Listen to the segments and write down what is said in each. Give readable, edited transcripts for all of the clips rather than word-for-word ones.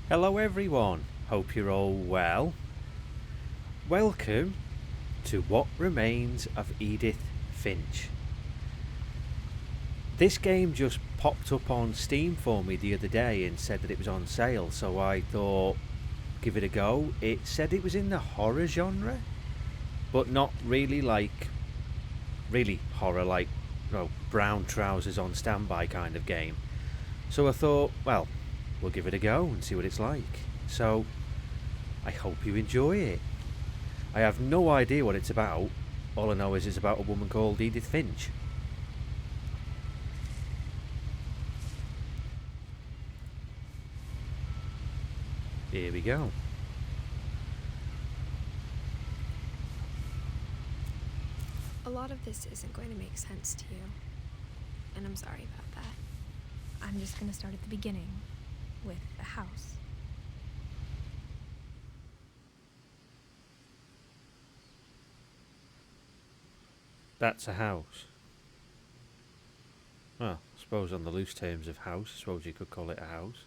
Hello everyone, hope you're all well. Welcome to What Remains of Edith Finch. This game just popped up on Steam for me the other day and said that it was on sale, so I thought, give it a go. It said it was in the horror genre, but not really really horror, like brown trousers on standby kind of game. So I thought, well, we'll give it a go and see what it's like. So, I hope you enjoy it. I have no idea what it's about. All I know is it's about a woman called Edith Finch. Here we go. A lot of this isn't going to make sense to you, and I'm sorry about that. I'm just going to start at the beginning, with the house. That's a house. Well, I suppose on the loose terms of house, I suppose you could call it a house.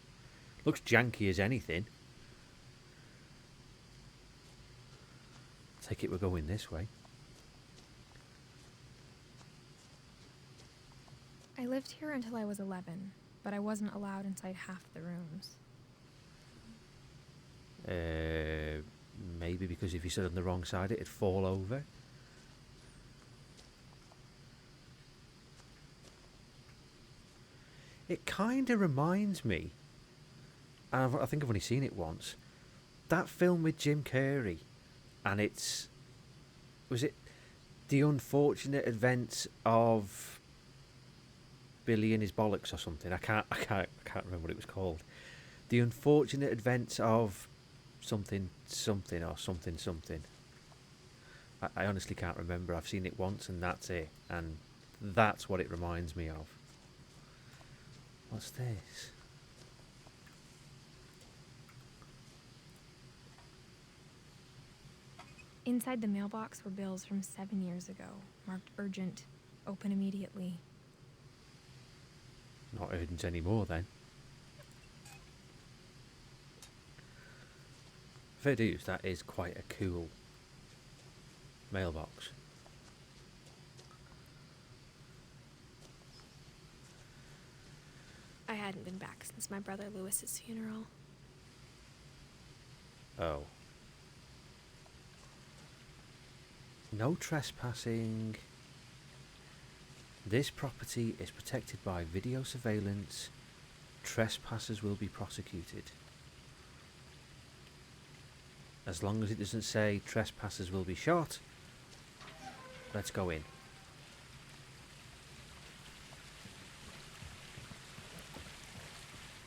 Looks janky as anything. Take it we're going this way. I lived here until I was 11, but I wasn't allowed inside half the rooms. Maybe because if you stood on the wrong side, it'd fall over. It kind of reminds me, and I think I've only seen it once, that film with Jim Carrey, and was it The Unfortunate Events of Billy and His Bollocks or something? I can't remember what it was called. The Unfortunate Events of something or something. I honestly can't remember. I've seen it once and that's it, and that's what it reminds me of. What's this? Inside the mailbox were bills from 7 years ago, marked urgent, open immediately. Not urgent anymore then. Fair dues, that is quite a cool mailbox. I hadn't been back since my brother Lewis's funeral. Oh. No trespassing. This property is protected by video surveillance. Trespassers will be prosecuted. As long as it doesn't say trespassers will be shot, let's go in.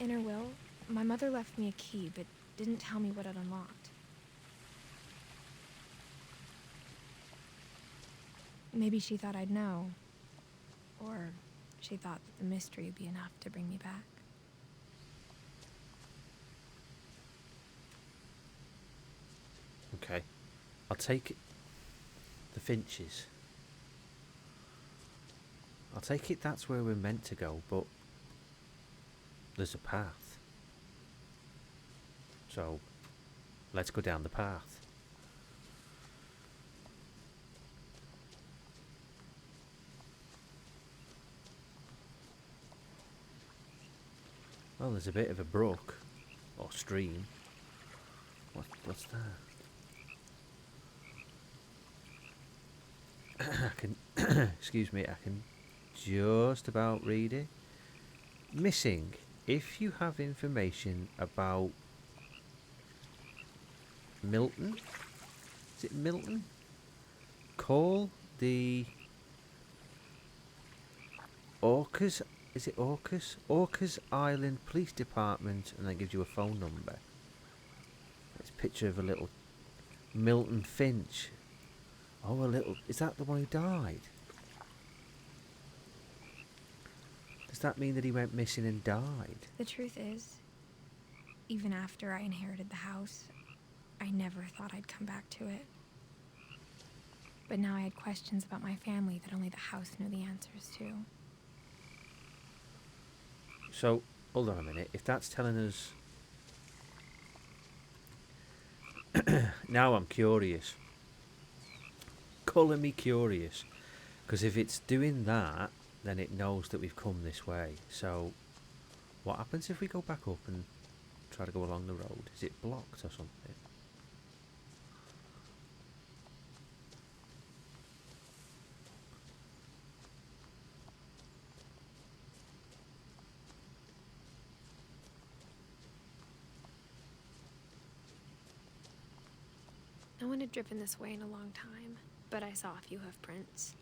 In her will, my mother left me a key, but didn't tell me what it unlocked. Maybe she thought I'd know. Or she thought that the mystery would be enough to bring me back. Okay. I'll take it. The Finches. I'll take it that's where we're meant to go, but there's a path. So, let's go down the path. Well, there's a bit of a brook, or stream. What's that? I can, excuse me, I can just about read it. Missing. If you have information about Milton, is it Milton? Call the Orcas. Is it Orcas? Orcas Island Police Department, and that gives you a phone number. It's a picture of a little Milton Finch. Oh, a little. Is that the one who died? Does that mean that he went missing and died? The truth is, even after I inherited the house, I never thought I'd come back to it. But now I had questions about my family that only the house knew the answers to. So, hold on a minute. If that's telling us Now I'm curious. Colour me curious. Because if it's doing that, then it knows that we've come this way. So, what happens if we go back up and try to go along the road? Is it blocked or something? No one had driven this way in a long time, but I saw a few hoof prints.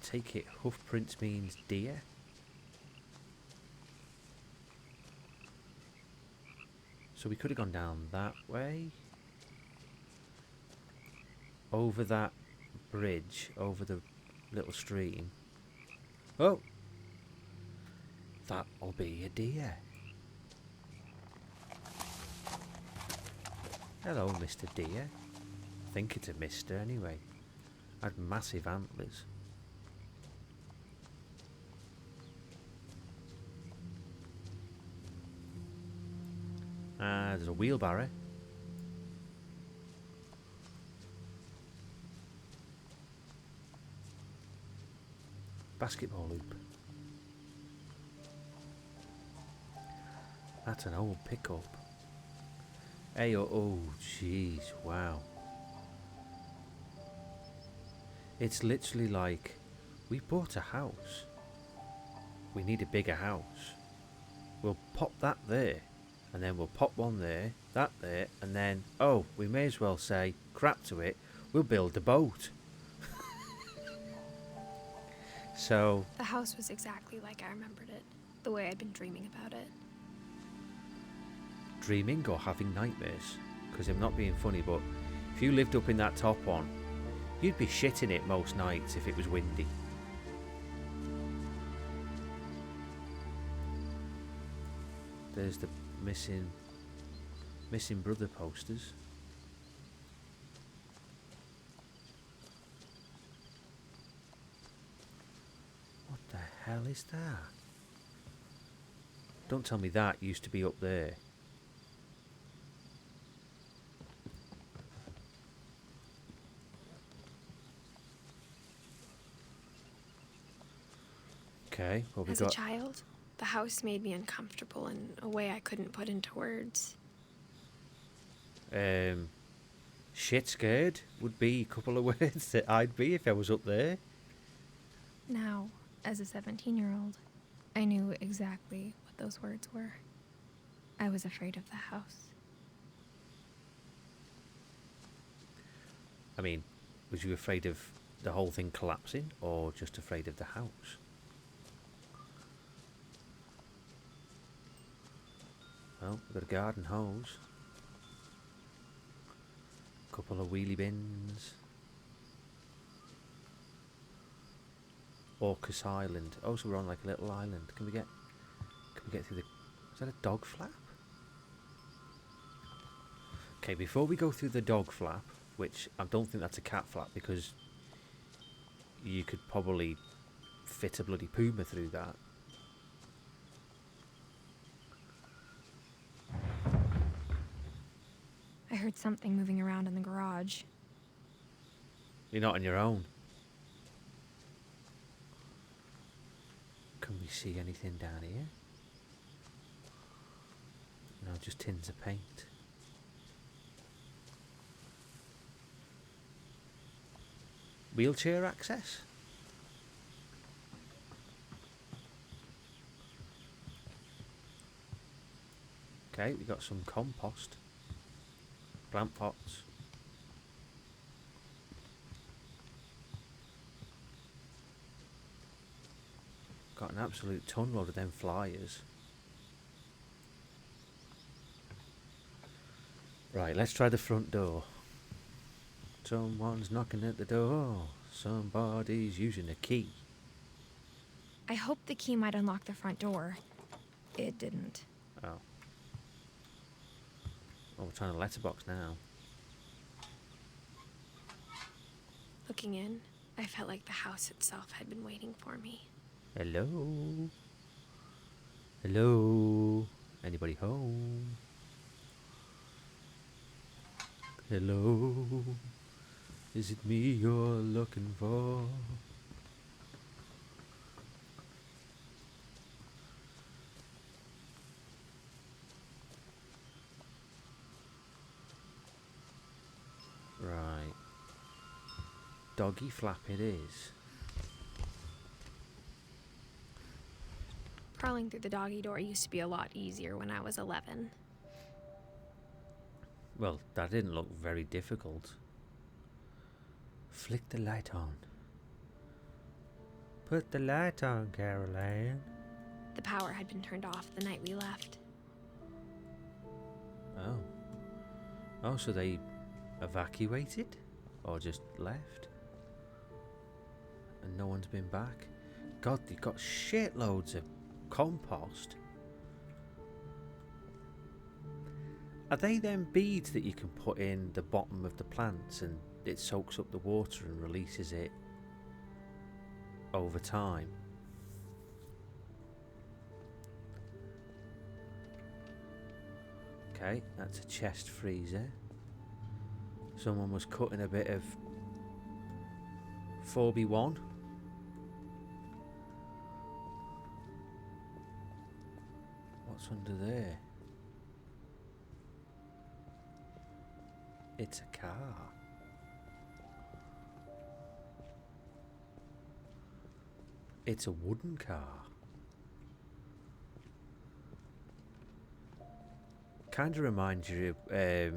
Take it, hoof prints means deer? So we could have gone down that way. Over that bridge, over the little stream. Oh! That'll be a deer. Hello, Mr. Deer. I think it's a mister anyway. Had massive antlers. There's a wheelbarrow. Basketball hoop. That's an old pickup. Hey, oh, jeez, wow. It's literally like, we bought a house. We need a bigger house. We'll pop that there, and then we'll pop one there, that there, and then, oh, we may as well say, crap to it, we'll build a boat. So... The house was exactly like I remembered it, the way I'd been dreaming about it. Dreaming or having nightmares? Because I'm not being funny, but if you lived up in that top one, you'd be shitting it most nights if it was windy. There's the missing brother posters. What the hell is that? Don't tell me that used to be up there. Okay, well, As a child, the house made me uncomfortable in a way I couldn't put into words. Shit scared would be a couple of words that I'd be if I was up there. Now, as a 17-year-old, I knew exactly what those words were. I was afraid of the house. I mean, was you afraid of the whole thing collapsing or just afraid of the house? Well, we've got a garden hose. A couple of wheelie bins. Orcas Island. Oh, so we're on like a little island. Can we get through the... Is that a dog flap? Okay, before we go through the dog flap, which I don't think that's a cat flap because you could probably fit a bloody puma through that. I heard something moving around in the garage. You're not on your own. Can we see anything down here? No, just tins of paint. Wheelchair access? Okay, we got some compost. Plant pots. Got an absolute ton load of them flyers. Right, let's try the front door. Someone's knocking at the door. Somebody's using a key. I hoped the key might unlock the front door. It didn't. Oh. Oh, we're trying to letterbox now. Looking in, I felt like the house itself had been waiting for me. Hello. Hello? Anybody home? Hello? Is it me you're looking for? Right. Doggy flap it is. Crawling through the doggy door used to be a lot easier when I was 11. Well, that didn't look very difficult. Flick the light on. Put the light on, Caroline. The power had been turned off the night we left. Oh. Oh, so they evacuated? Or just left? And no one's been back? God, they've got shitloads of compost. Are they them beads that you can put in the bottom of the plants and it soaks up the water and releases it over time? Okay, that's a chest freezer. Someone was cutting a bit of 4B1. What's under there? It's a car. It's a wooden car. Kind of reminds you of,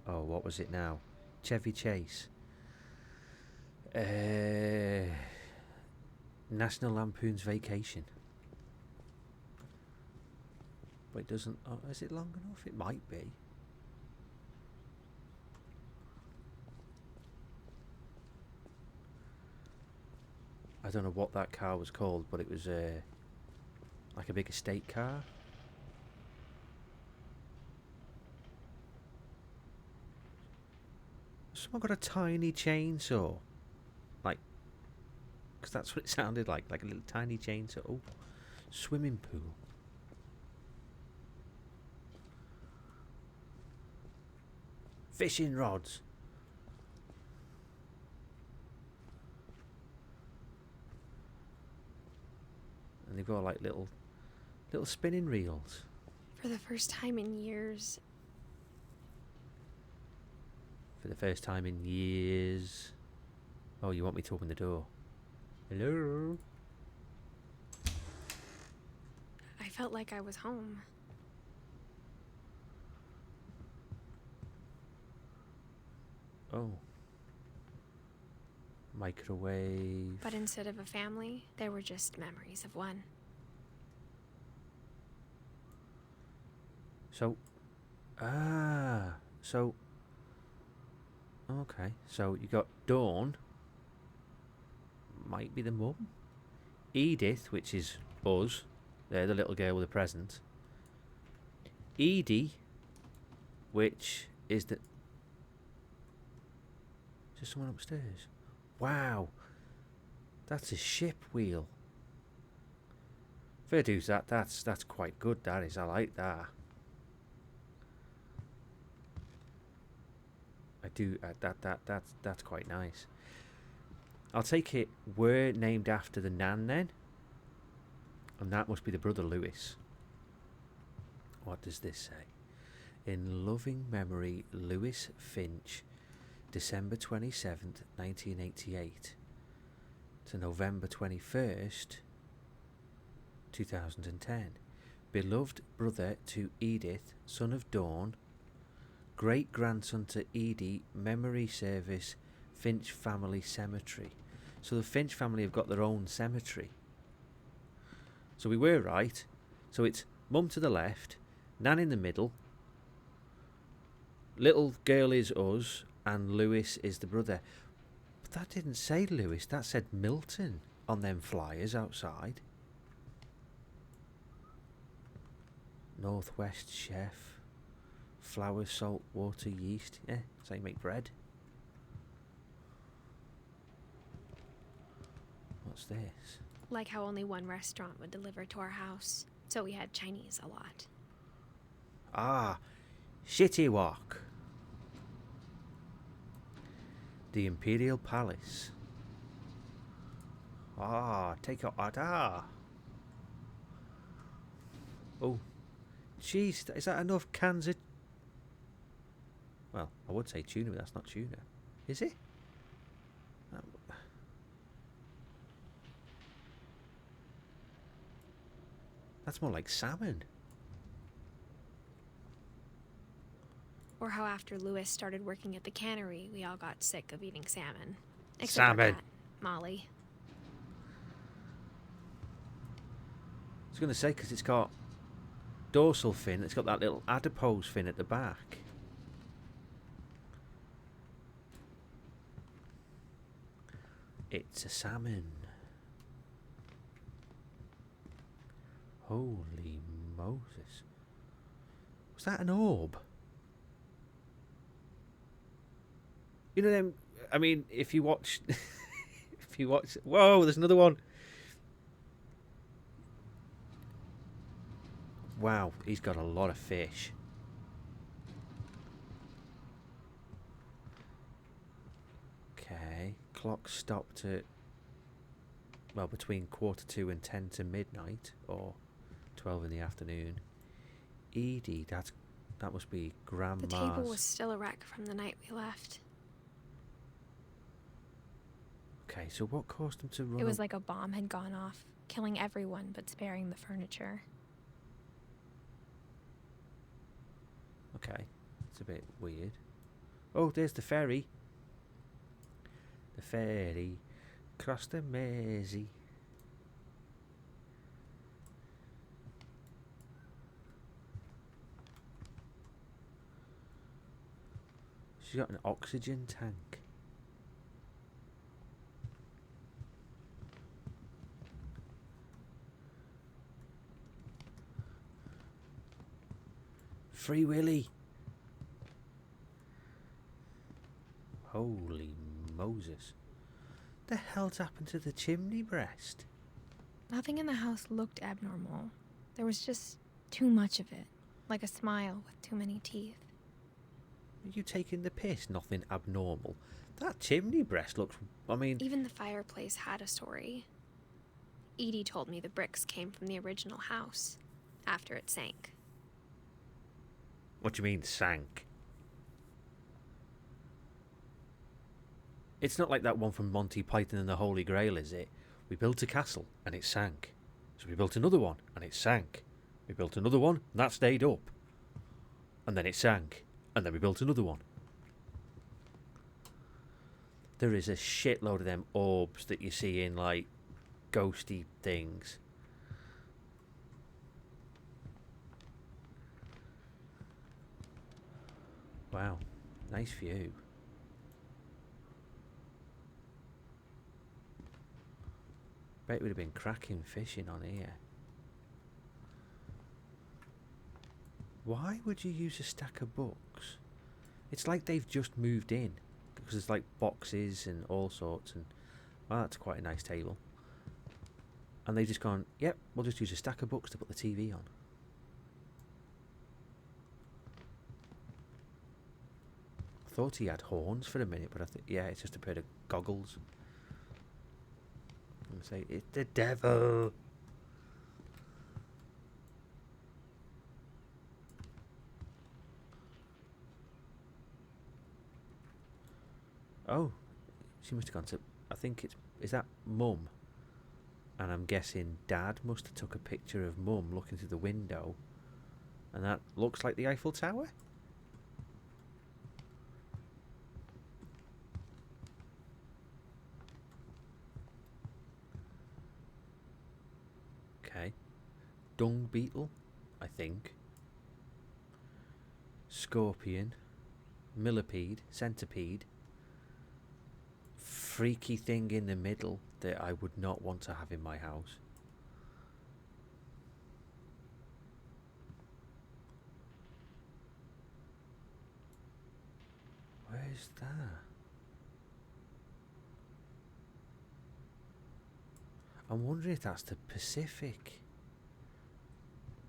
oh, what was it now? Chevy Chase. National Lampoon's Vacation. But it doesn't, oh, is it long enough? It might be. I don't know what that car was called, but it was like a big estate car. Someone got a tiny chainsaw, like, because that's what it sounded like a little tiny chainsaw. Oh, swimming pool. Fishing rods. And they've got like little spinning reels. For the first time in years. For the first time in years. Oh, you want me to open the door? Hello? I felt like I was home. Oh. Microwave. But instead of a family, there were just memories of one. So, okay, so you got Dawn, might be the mum, Edith, which is us, they're the little girl with the present, Edie, which is the, is there someone upstairs? Wow, that's a ship wheel. Fair dues, that's quite good, that is, I like that. I do, that's quite nice. I'll take it we're named after the Nan then. And that must be the brother Lewis. What does this say? In loving memory, Lewis Finch, December 27th, 1988 to November 21st, 2010. Beloved brother to Edith, son of Dawn, great grandson to Edie, memory service, Finch family cemetery. So the Finch family have got their own cemetery. So we were right. So it's mum to the left, Nan in the middle, little girl is us, and Lewis is the brother. But that didn't say Lewis, that said Milton on them flyers outside. Northwest chef, flour, salt, water, yeast. Yeah, that's how you make bread. What's this? Like how only one restaurant would deliver to our house. so we had Chinese a lot. Ah, Shitty Walk. The Imperial Palace. Ah, take your order. Oh, jeez, is that enough cans of... Well, I would say tuna, but that's not tuna. Is it? That's more like salmon. Or how after Lewis started working at the cannery, we all got sick of eating salmon. Except Salmon. our cat, Molly. I was going to say, because it's got dorsal fin, it's got that little adipose fin at the back. It's a salmon. Holy Moses. Was that an orb? You know them... I mean, if you watch... if you watch... Whoa, there's another one. Wow, he's got a lot of fish. Okay, clock stopped at... well, between 2:45 and 10 to midnight, or 12 in the afternoon. Edie, that must be Grandma's. The table was still a wreck from the night we left. Okay, so what caused them to run? It was like a bomb had gone off, killing everyone but sparing the furniture. Okay, it's a bit weird. Oh, there's the ferry. The ferry crossed the Mersey. She's got an oxygen tank. Free Willy. Holy Moses. The hell's happened to the chimney breast? Nothing in the house looked abnormal. There was just too much of it, like a smile with too many teeth. Are you taking the piss? Nothing abnormal. That chimney breast looks... I mean... Even the fireplace had a story. Edie told me the bricks came from the original house, after it sank. What do you mean, sank? It's not like that one from Monty Python and the Holy Grail, is it? We built a castle, and it sank. So we built another one, and it sank. We built another one, and that stayed up. And then it sank. And then we built another one. There is a shitload of them orbs that you see in, like, ghosty things. Wow, nice view. Bet it would have been cracking fishing on here. Why would you use a stack of books? It's like they've just moved in, because there's like boxes and all sorts, and well, that's quite a nice table. And they've just gone, yep, we'll just use a stack of books to put the TV on. I thought he had horns for a minute, but I think, yeah, it's just a pair of goggles. I'm gonna say, it's the devil. Oh, she must have gone to... I think it's... Is that Mum? And I'm guessing Dad must have took a picture of Mum looking through the window. And that looks like the Eiffel Tower? Okay. Dung beetle, I think. Scorpion. Millipede. Centipede. Freaky thing in the middle that I would not want to have in my house. Where's that? I'm wondering if that's the Pacific.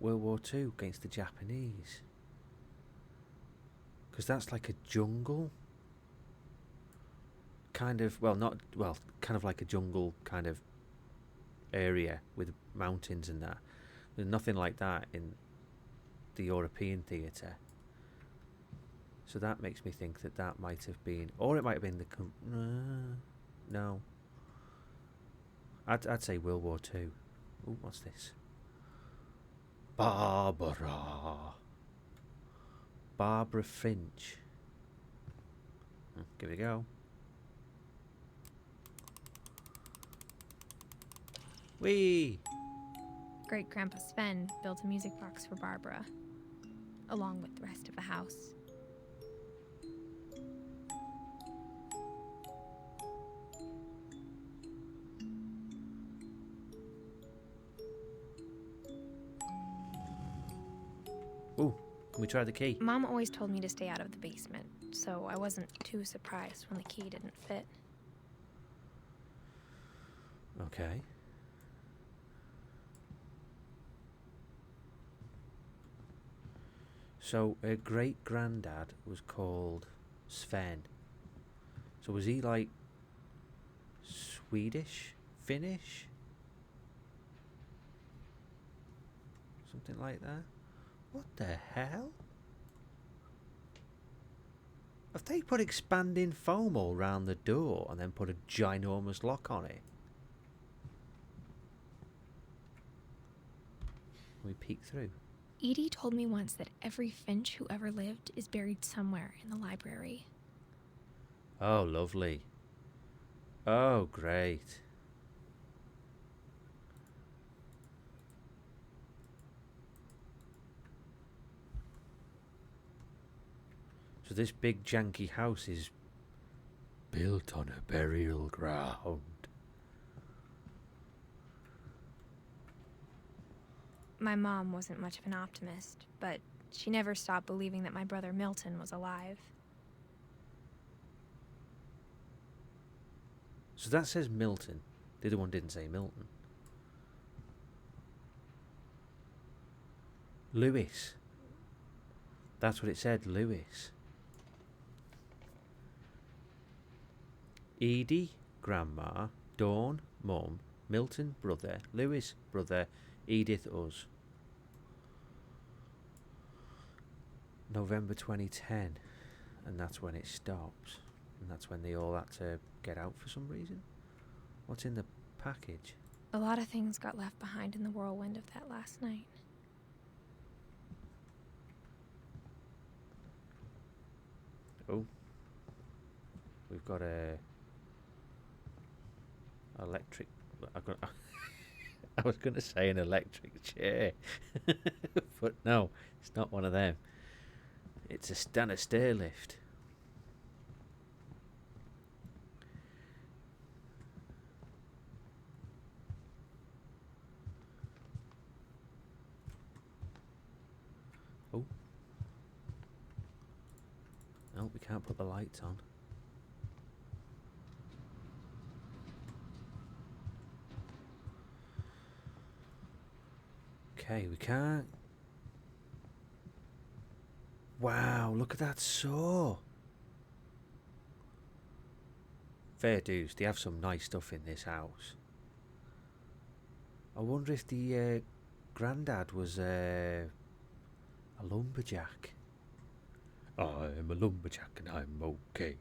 World War Two against the Japanese. Because that's like a jungle. Kind of, well, not, well, kind of like a jungle kind of area with mountains and that. There's nothing like that in the European theatre. So that makes me think that that might have been, or it might have been the, no. I'd say World War Two. Ooh, what's this? Barbara Finch. Give it a go. Whee! Great Grandpa Sven built a music box for Barbara, along with the rest of the house. Ooh, can we try the key? Mom always told me to stay out of the basement, so I wasn't too surprised when the key didn't fit. Okay. So her great granddad was called Sven. So was he like Swedish? Finnish? Something like that? What the hell? Have they put expanding foam all round the door and then put a ginormous lock on it? Can we peek through? Edie told me once that every Finch who ever lived is buried somewhere in the library. Oh, lovely. Oh, great. So this big janky house is built on a burial ground. My mom wasn't much of an optimist, but she never stopped believing that my brother Milton was alive. So that says Milton. The other one didn't say Milton. Lewis. That's what it said, Lewis. Edie, grandma. Dawn, mum. Milton, brother. Lewis, brother. Edith, us. November 2010. And that's when it stops. And that's when they all had to get out for some reason. What's in the package? A lot of things got left behind in the whirlwind of that last night. Oh. We've got a electric... I was going to say an electric chair. But no, it's not one of them. It's a Stanner stair lift. Oh. No, we can't put the lights on. Okay, we can't. Wow, look at that saw. Fair dues, they have some nice stuff in this house. I wonder if the granddad was a lumberjack. I'm a lumberjack and I'm okay.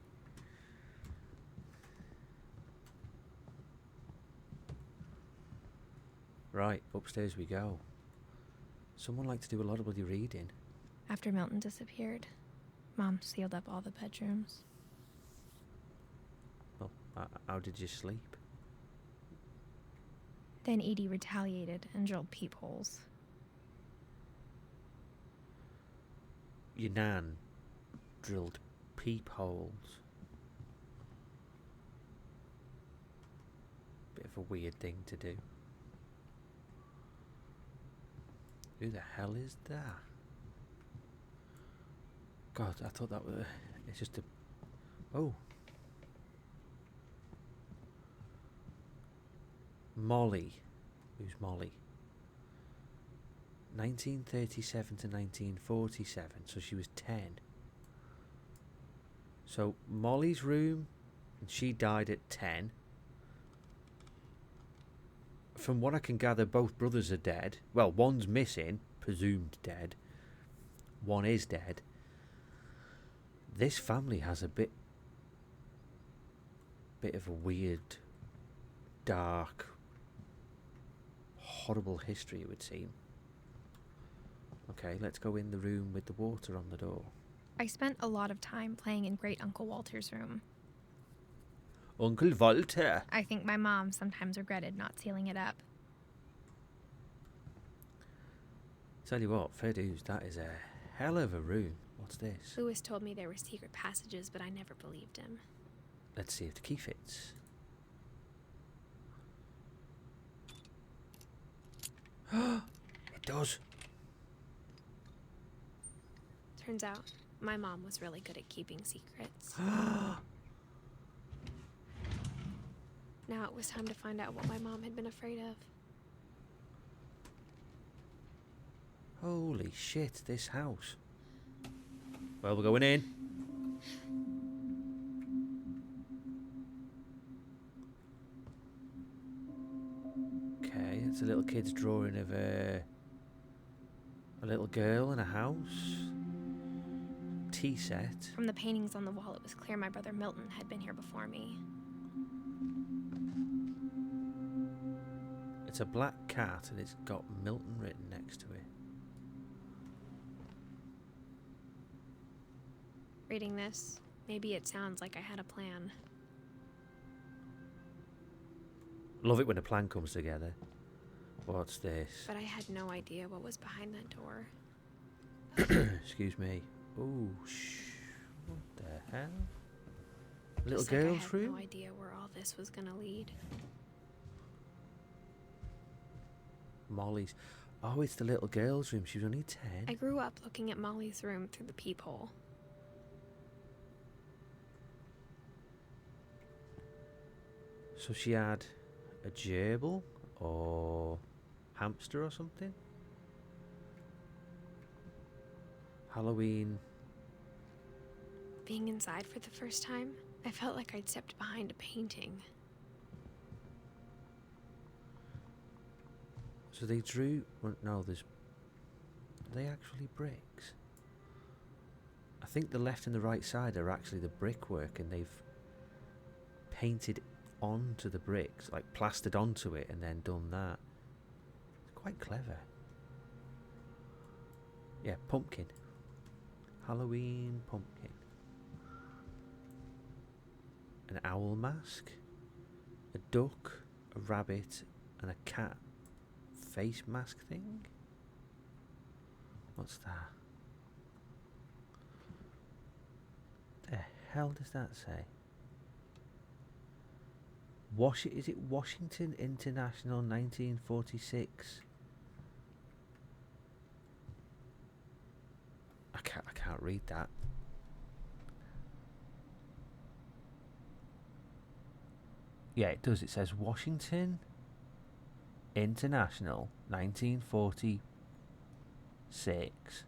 Right, upstairs we go. Someone liked to do a lot of bloody reading. After Milton disappeared, Mom sealed up all the bedrooms. Well, how did you sleep? Then Edie retaliated and drilled peepholes. Your nan drilled peepholes. Bit of a weird thing to do. Who the hell is that? God, I thought that was... It's just a... Oh. Molly. Who's Molly? 1937 to 1947, so she was 10. So Molly's room, and she died at 10. From what I can gather, both brothers are dead. Well, one's missing, presumed dead. One is dead. This family has a bit of a weird, dark, horrible history, it would seem. Okay, let's go in the room with the water on the door. I spent a lot of time playing in Great Uncle Walter's room. Uncle Walter! I think my mom sometimes regretted not sealing it up. Tell you what, fair dues, that is a hell of a room. What's this? Lewis told me there were secret passages, but I never believed him. Let's see if the key fits. It does. Turns out, my mom was really good at keeping secrets. Now it was time to find out what my mom had been afraid of. Holy shit, this house. Well, we're going in. Okay, it's a little kid's drawing of a little girl in a house. Tea set. From the paintings on the wall, it was clear my brother Milton had been here before me. It's a black cat and it's got Milton written next to it. Reading this, maybe it sounds like I had a plan. Love it when a plan comes together. What's this? But I had no idea what was behind that door. Excuse me. Oh, what the hell? Little Just like girl's I had room? no idea where all this was gonna lead. Molly's. Oh, it's the little girl's room. She was only 10. I grew up looking at Molly's room through the peephole. So she had a gerbil or hamster or something? Halloween. Being inside for the first time, I felt like I'd stepped behind a painting. So they drew. Well, no, there's. Are they actually bricks? I think the left and the right side are actually the brickwork, and they've painted onto the bricks, like plastered onto it, and then done that. It's quite clever. Yeah, pumpkin. Halloween pumpkin. An owl mask, a duck, a rabbit, and a cat face mask thing. What's that? The hell does that say? Is it Washington International 1946? I can't read that. Yeah, it does. It says Washington International 1946.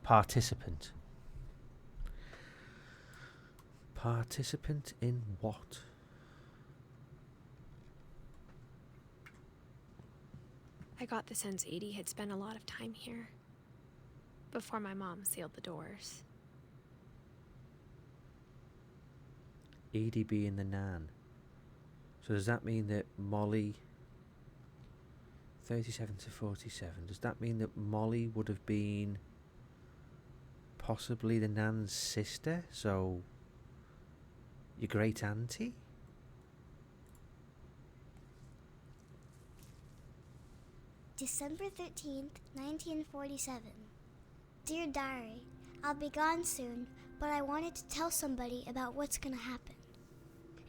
Participant. Participant in what? I got the sense Edie had spent a lot of time here. Before my mom sealed the doors. Edie being the nan. So does that mean that Molly... 37 to 47. Does that mean that Molly would have been possibly the nan's sister? So... your great auntie? December 13th, 1947. Dear Diary, I'll be gone soon, but I wanted to tell somebody about what's gonna happen.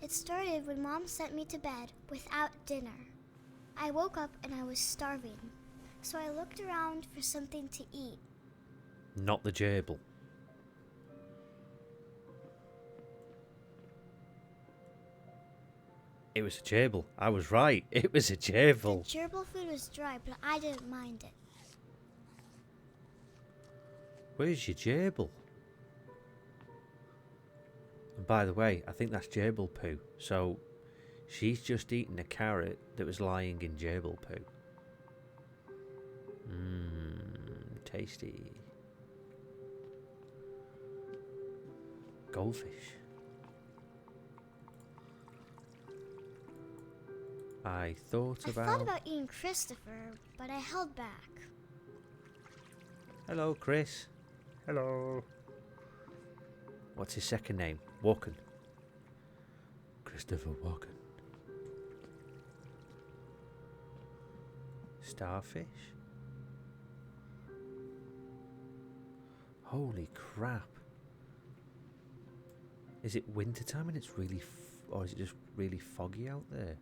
It started when Mom sent me to bed without dinner. I woke up and I was starving, so I looked around for something to eat. Not the gerbil. It was a gerbil. I was right. It was a The gerbil. gerbil food was dry, but I didn't mind it. Where's your gerbil? And by the way, I think that's gerbil poo. So she's just eaten a carrot that was lying in gerbil poo. Mmm, tasty. Goldfish. I thought about eating Christopher, but I held back. Hello, Chris. Hello. What's his second name? Walken. Christopher Walken. Starfish? Holy crap. Is it winter time and it's really... or is it just really foggy out there?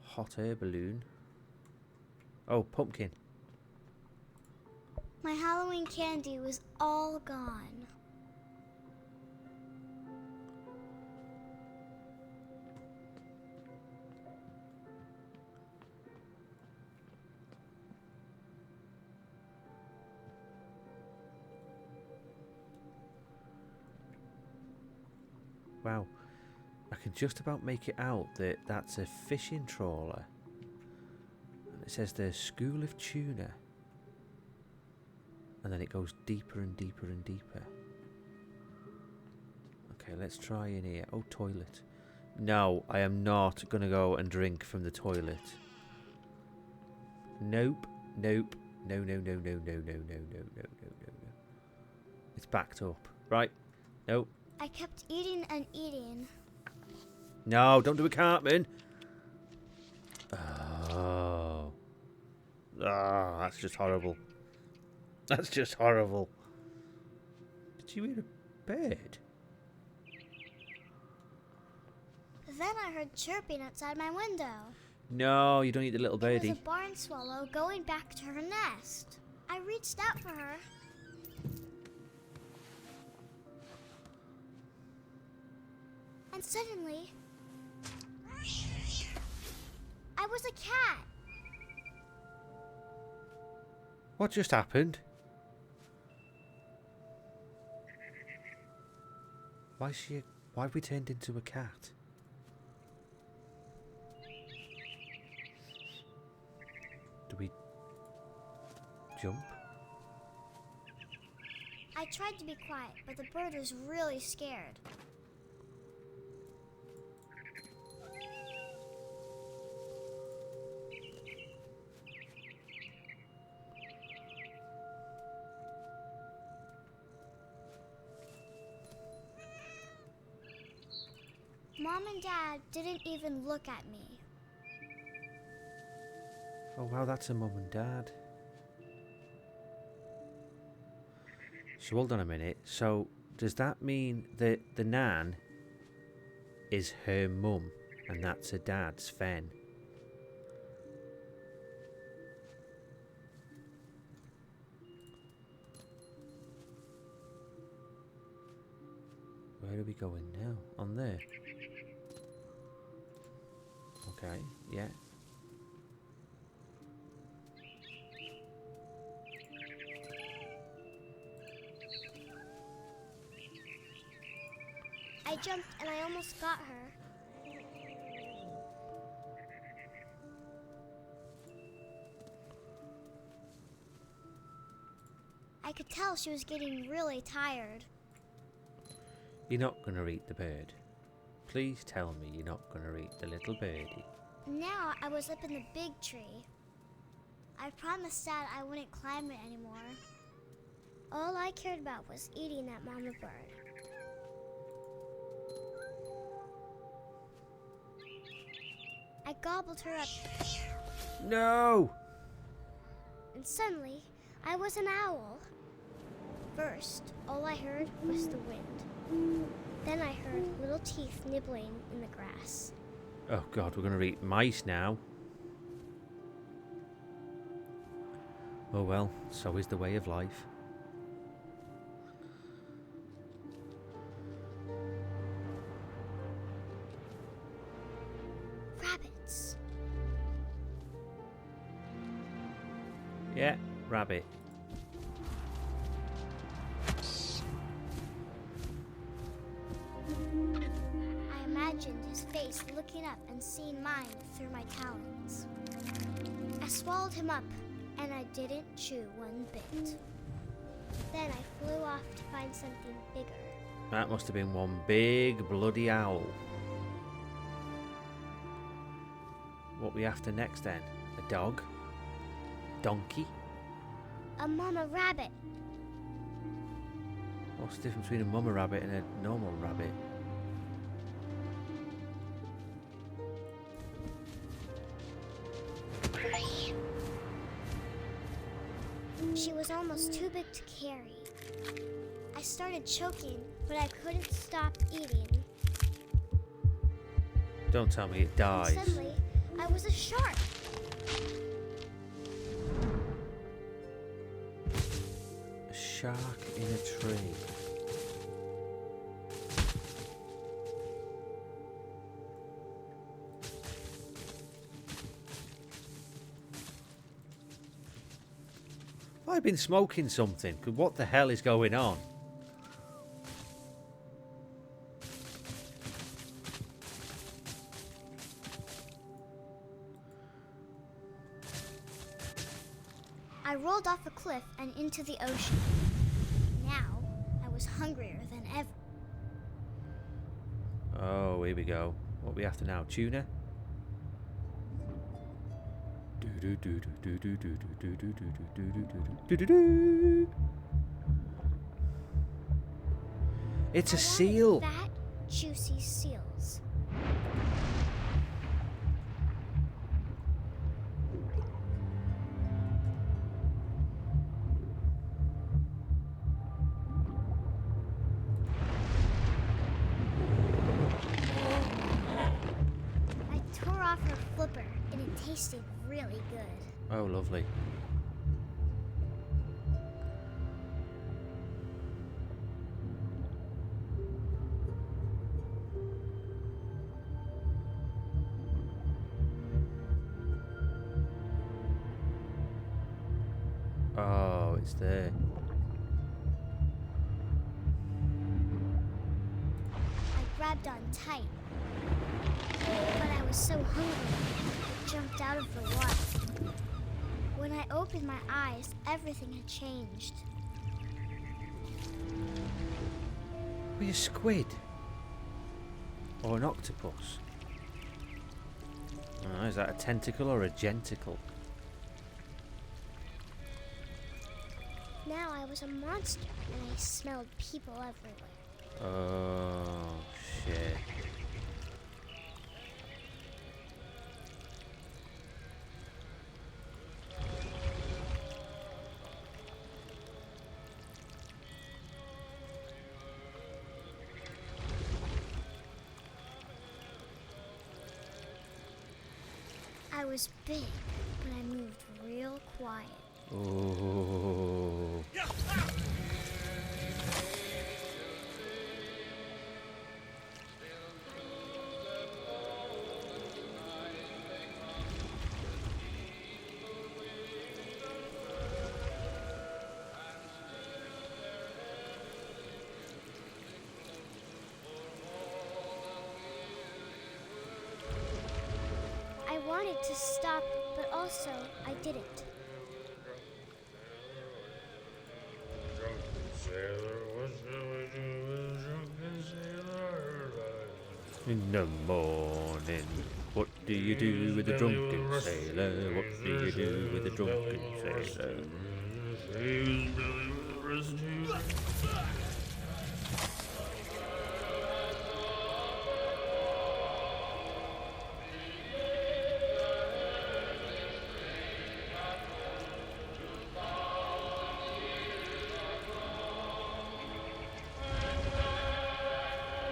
Hot air balloon. Oh, pumpkin. My Halloween candy was all gone. Wow. I can just about make it out that that's a fishing trawler. And it says there's School of Tuna. And then it goes deeper and deeper and deeper. Okay, let's try in here. Oh, toilet. No, I am not going to go and drink from the toilet. Nope. Nope. No, no, no, no, no, no, no, no, no, no, no, no. It's backed up. Right. Nope. I kept eating and eating. No, don't do it, Cartman. Oh. Ah, that's just horrible. That's just horrible. Did you eat a bird? Then I heard chirping outside my window. No, you don't eat the little It birdie. was a barn swallow going back to her nest. I reached out for her. And suddenly, I was a cat. What just happened? Why have we turned into a cat? Do we jump? I tried to be quiet, but the bird was really scared. Mom and Dad didn't even look at me. Oh wow, that's a mum and dad. So hold on a minute. So does that mean that the nan is her mum and that's her dad, Sven? Where are we going now? On there. Okay, yeah. I jumped and I almost got her. I could tell she was getting really tired. You're not going to eat the bird. Please tell me you're not going to eat the little birdie. Now I was up in the big tree. I promised Dad I wouldn't climb it anymore. All I cared about was eating that mama bird. I gobbled her up, No! and suddenly I was an owl. First, all I heard was the wind. Then I heard little teeth nibbling in the grass. Oh god, we're going to eat mice now. Oh well, so is the way of life. rabbits. Yeah, rabbit. I imagined his face looking up and seeing mine through my talons. I swallowed him up, and I didn't chew one bit. Then I flew off to find something bigger. That must have been one big bloody owl. What we after next then? A dog? Donkey? A mama rabbit. What's the difference between a mama rabbit and a normal rabbit? She was almost too big to carry. I started choking, but I couldn't stop eating. Don't tell me it dies. And suddenly, I was a shark. A shark in a tree. I've been smoking something. 'Cause what the hell is going on? I rolled off a cliff and into the ocean. Now, I was hungrier than ever. Oh, here we go. What are we after now? Tuna? It's a seal. Fat, juicy seals. I tore off her flipper, and it tasted really good. Oh, lovely. Oh, it's there. I grabbed on tight, but I was so hungry, I jumped out of the water. When I opened my eyes, everything had changed. Are you a squid? Or an octopus? Oh, is that a tentacle or a genticle? Now I was a monster, and I smelled people everywhere. Oh, shit. I was big, but I moved real quiet. Oh. I wanted to stop, but also I didn't. In the morning, what do you do with a drunken sailor? What do you do with a drunken sailor?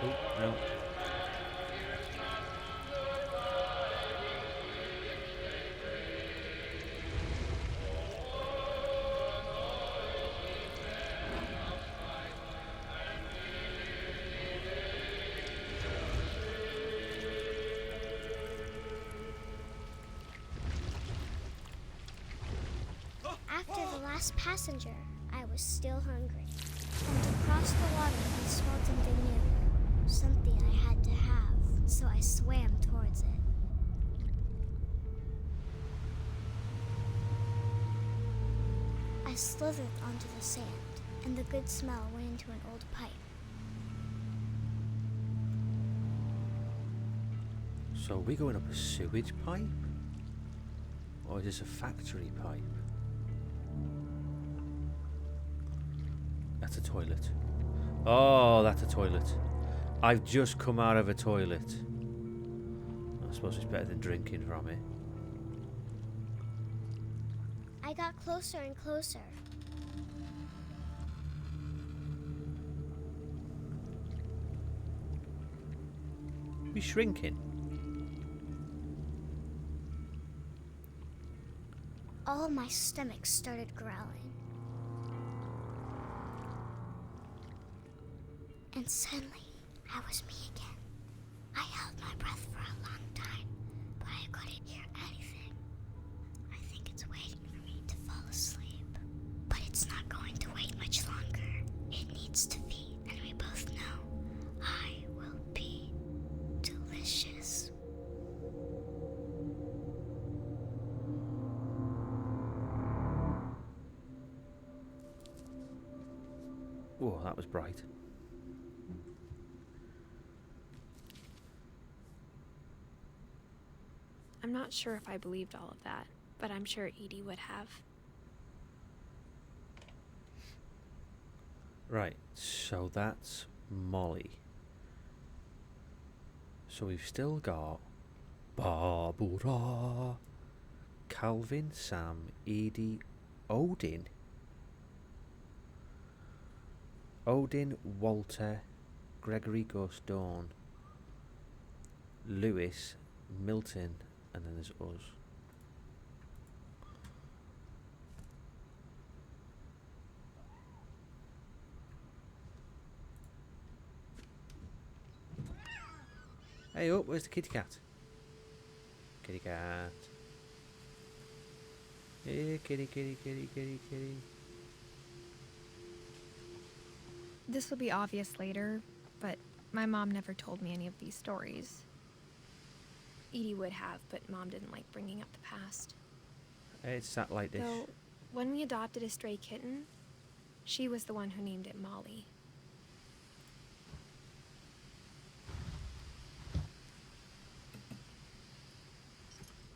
Oh, no. last passenger, I was still hungry. And to cross the water, I smelled something new. Something I had to have, so I swam towards it. I slithered onto the sand, and the good smell went into an old pipe. So are we going up a sewage pipe? Or is this a factory pipe? That's a toilet. Oh, that's a toilet. I've just come out of a toilet. I suppose it's better than drinking from it. I got closer and closer. We shrinking? All of my stomach started growling. And suddenly, I was me again. I held my breath for a long time, but I couldn't hear anything. I think it's waiting for me to fall asleep. But it's not going to wait much longer. It needs to feed, and we both know I will be delicious. Oh, that was bright. I'm not sure if I believed all of that, but I'm sure Edie would have. Right, so that's Molly. So we've still got Barbara, Calvin, Sam, Edie, Odin. Odin, Walter, Gregory, Gus, Dawn, Lewis, Milton, and then there's us. Hey up, where's the kitty cat? Kitty cat. Hey, kitty, kitty, kitty, kitty, kitty. This will be obvious later, but my mom never told me any of these stories. Edie would have, but Mom didn't like bringing up the past. It's sat like this. So, when we adopted a stray kitten, she was the one who named it Molly.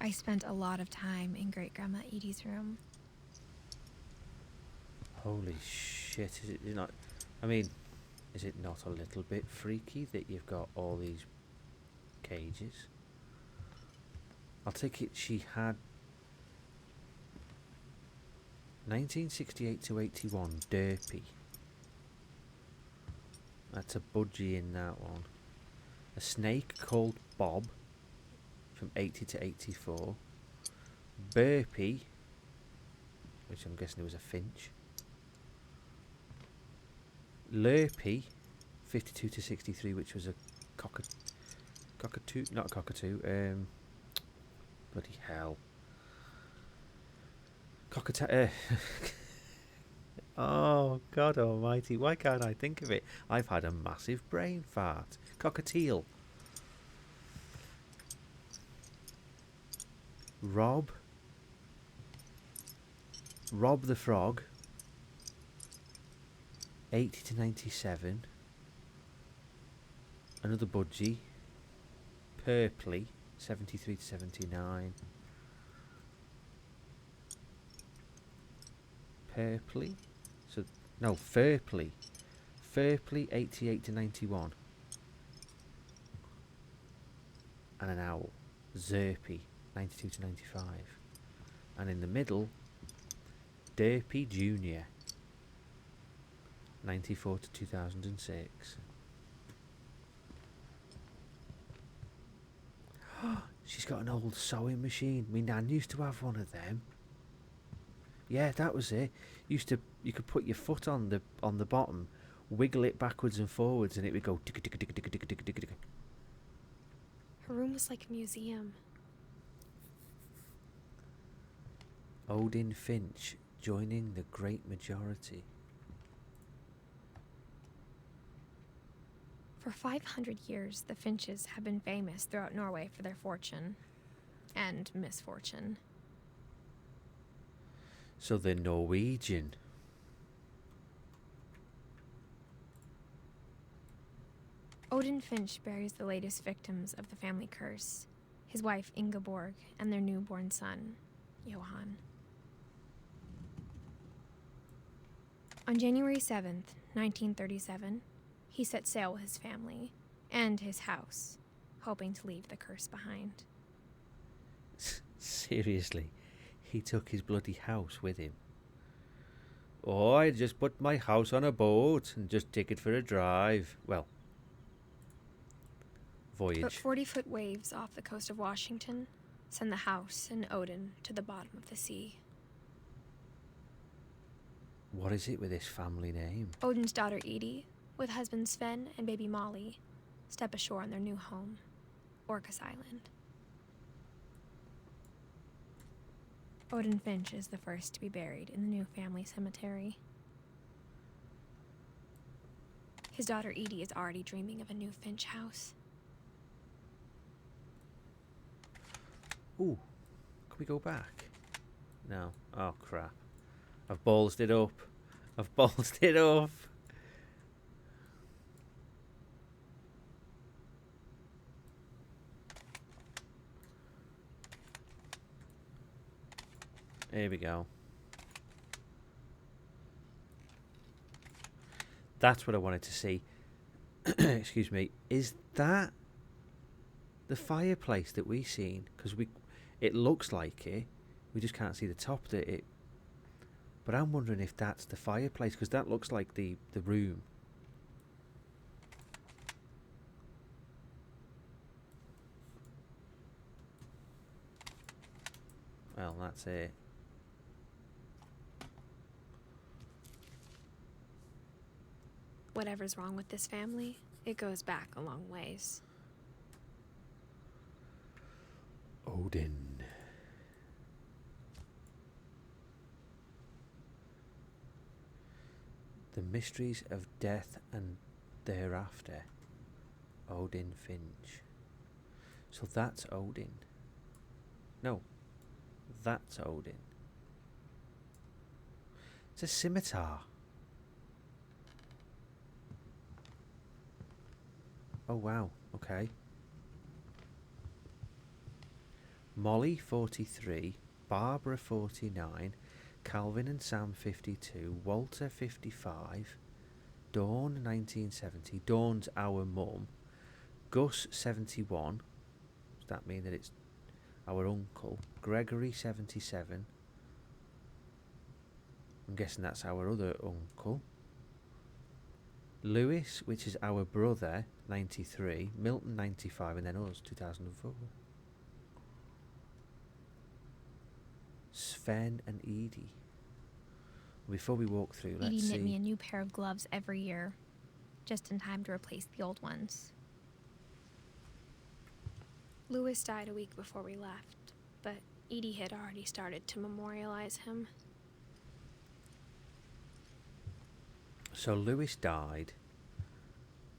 I spent a lot of time in Great-Grandma Edie's room. Holy shit, is it not... I mean, is it not a little bit freaky that you've got all these cages? I'll take it she had 1968 to 81 Derpy. That's a budgie in that one. A snake called Bob from 80 to 84. Burpee, which I'm guessing it was a finch. Lurpy, 52 to 63, which was a cockatoo, not a cockatoo, bloody hell. Oh, God almighty, why can't I think of it? I've had a massive brain fart. Cockatiel. Rob the Frog, 80 to 97. Another budgie. Purpley, 73 to 79. Purpley? So, no, Furpley. Furpley, 88 to 91. And an owl. Zerpy, 92 to 95. And in the middle, Derpy Jr., 94 to 2006. She's got an old sewing machine. My nan used to have one of them. Yeah, that was it. You could put your foot on the bottom, wiggle it backwards and forwards, and it would go tick tick tick tick tick tick tick tick. Her room was like a museum. Odin Finch, joining the great majority. For 500 years, the Finches have been famous throughout Norway for their fortune and misfortune. So they're Norwegian. Odin Finch buries the latest victims of the family curse, his wife Ingeborg and their newborn son, Johan. On January 7th, 1937, he set sail with his family and his house, hoping to leave the curse behind. Seriously, he took his bloody house with him. Oh, I just put my house on a boat and just take it for a drive. Well, voyage. But 40-foot waves off the coast of Washington send the house and Odin to the bottom of the sea. What is it with this family name? Odin's daughter Edie, with husband Sven and baby Molly, step ashore on their new home, Orcas Island. Odin Finch is the first to be buried in the new family cemetery. His daughter Edie is already dreaming of a new Finch house. Ooh, can we go back? No. Oh, crap. I've ballsed it up. I've ballsed it up. Here we go. That's what I wanted to see. Excuse me. Is that the fireplace that we seen? Because it looks like it. We just can't see the top of it. But I'm wondering if that's the fireplace, because that looks like the room. Well, that's it. Whatever's wrong with this family, it goes back a long ways. Odin. The mysteries of death and thereafter. Odin Finch. So that's Odin. No, that's Odin. It's a scimitar. Oh wow, okay. Molly 43, Barbara 49, Calvin and Sam 52, Walter 55, Dawn 1970, Dawn's our mum, Gus 71, does that mean that it's our uncle, Gregory 77, I'm guessing that's our other uncle, Lewis, which is our brother, 93, Milton 95, and then us, 2004. Sven and Edie. Before we walk through, let's Edie see. knit me a new pair of gloves every year, just in time to replace the old ones. Lewis died a week before we left, but Edie had already started to memorialize him. So Lewis died.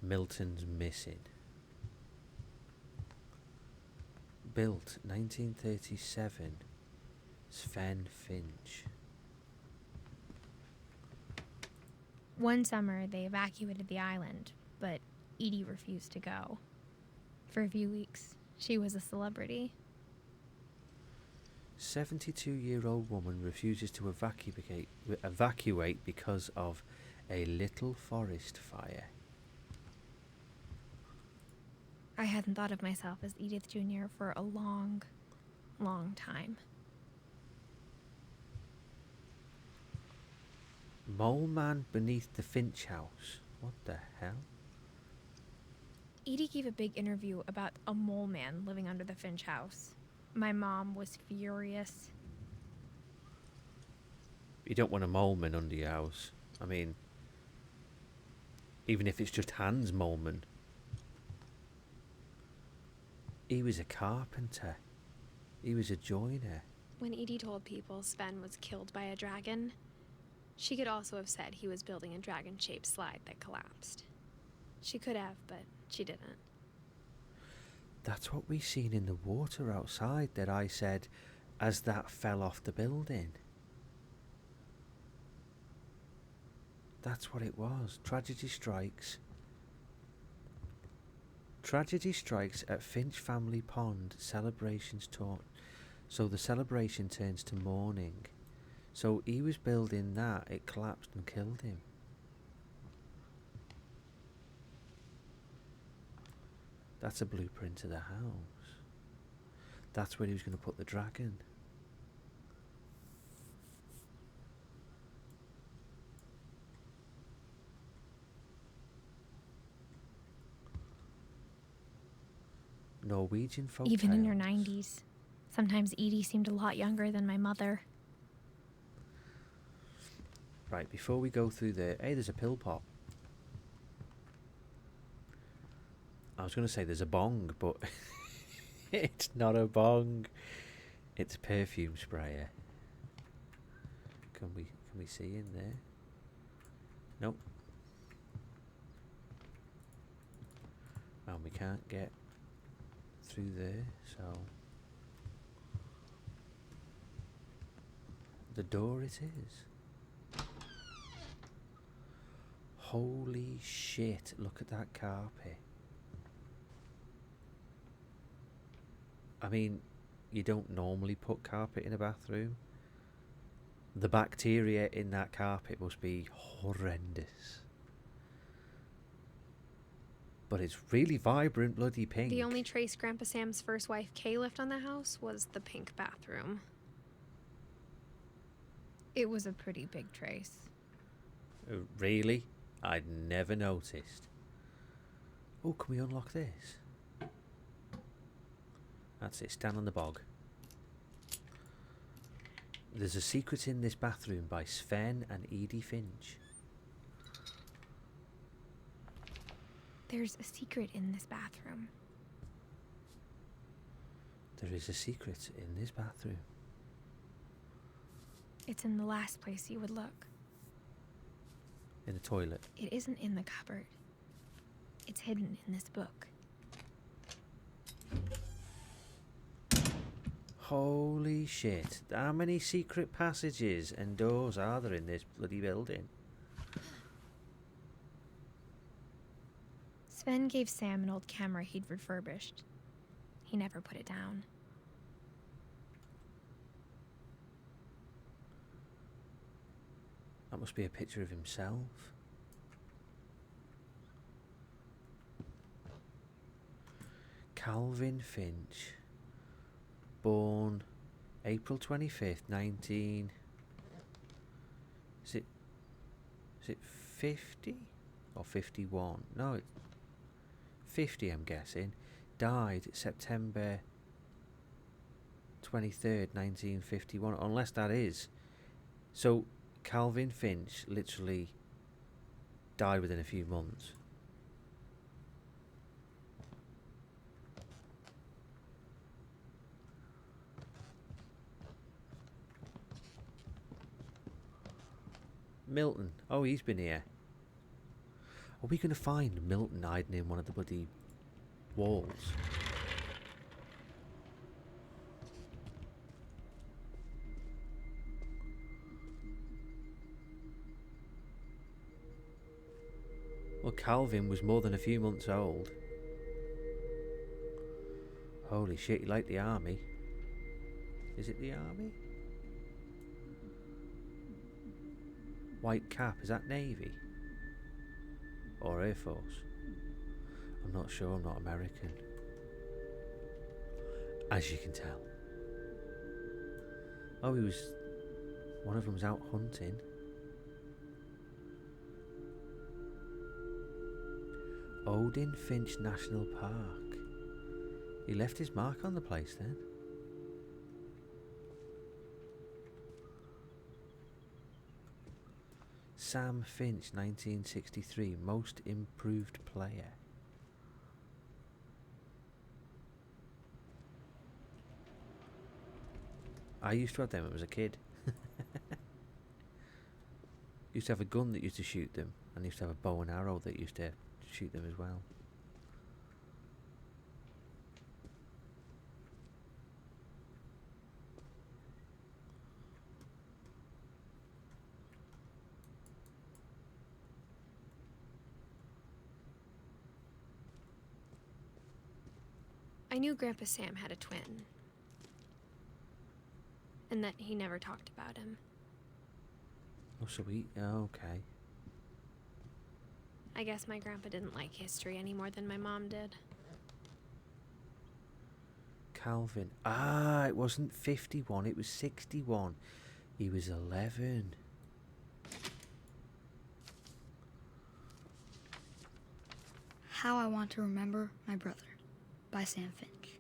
Milton's missing. Built 1937. Sven Finch. One summer, they evacuated the island, but Edie refused to go. For a few weeks, she was a celebrity. 72-year-old woman refuses to evacuate because of a little forest fire. I hadn't thought of myself as Edith Jr. for a long, long time. Mole man beneath the Finch house. What the hell? Edie gave a big interview about a mole man living under the Finch house. My mom was furious. You don't want a mole man under your house. I mean, even if it's just Hans Moleman. He was a carpenter. He was a joiner. When Edie told people Sven was killed by a dragon, she could also have said he was building a dragon-shaped slide that collapsed. She could have, but she didn't. That's what we seen in the water outside that I said as that fell off the building. That's what it was. Tragedy strikes. Tragedy strikes at Finch Family Pond. Celebrations torn. So the celebration turns to mourning. So he was building that. It collapsed and killed him. That's a blueprint of the house. That's where he was going to put the dragon. Norwegian folk Even in her tales. 90s. Sometimes Edie seemed a lot younger than my mother. Right, before we go through there, hey, there's a pill pop. I was going to say there's a bong, but it's not a bong. It's a perfume sprayer. Can we see in there? Nope. And we can't get through there, so the door it is. Holy shit, look at that carpet. I mean, you don't normally put carpet in a bathroom. The bacteria in that carpet must be horrendous. But it's really vibrant bloody pink. The only trace Grandpa Sam's first wife, Kay, left on the house was the pink bathroom. It was a pretty big trace. Really? I'd never noticed. Oh, can we unlock this? That's it, stand on the bog. There's a secret in this bathroom by Sven and Edie Finch. There's a secret in this bathroom. There is a secret in this bathroom. It's in the last place you would look. In the toilet. It isn't in the cupboard. It's hidden in this book. Holy shit. How many secret passages and doors are there in this bloody building? Sven gave Sam an old camera he'd refurbished. He never put it down. That must be a picture of himself. Calvin Finch. Born April 25th, 19... Is it 50? Or 51? No, it's 50, I'm guessing. Died September 23rd, 1951. Unless that is. So, Calvin Finch literally died within a few months. Milton. Oh, he's been here. Are we going to find Milton hiding in one of the bloody walls? Well, Calvin was more than a few months old. Holy shit, he liked the army. Is it the army? White cap, is that Navy? Or Air Force? I'm not sure, I'm not American. As you can tell. Oh, he was... One of them was out hunting. Odin Finch National Park. He left his mark on the place then. Sam Finch, 1963, Most Improved Player. I used to have them when I was a kid. Used to have a gun that used to shoot them, and used to have a bow and arrow that used to shoot them as well. I knew Grandpa Sam had a twin, and that he never talked about him. Oh, so he... okay. I guess my grandpa didn't like history any more than my mom did. Calvin. Ah, it wasn't 51, it was 61. He was 11. How I Want to Remember My Brother by Sam Finch.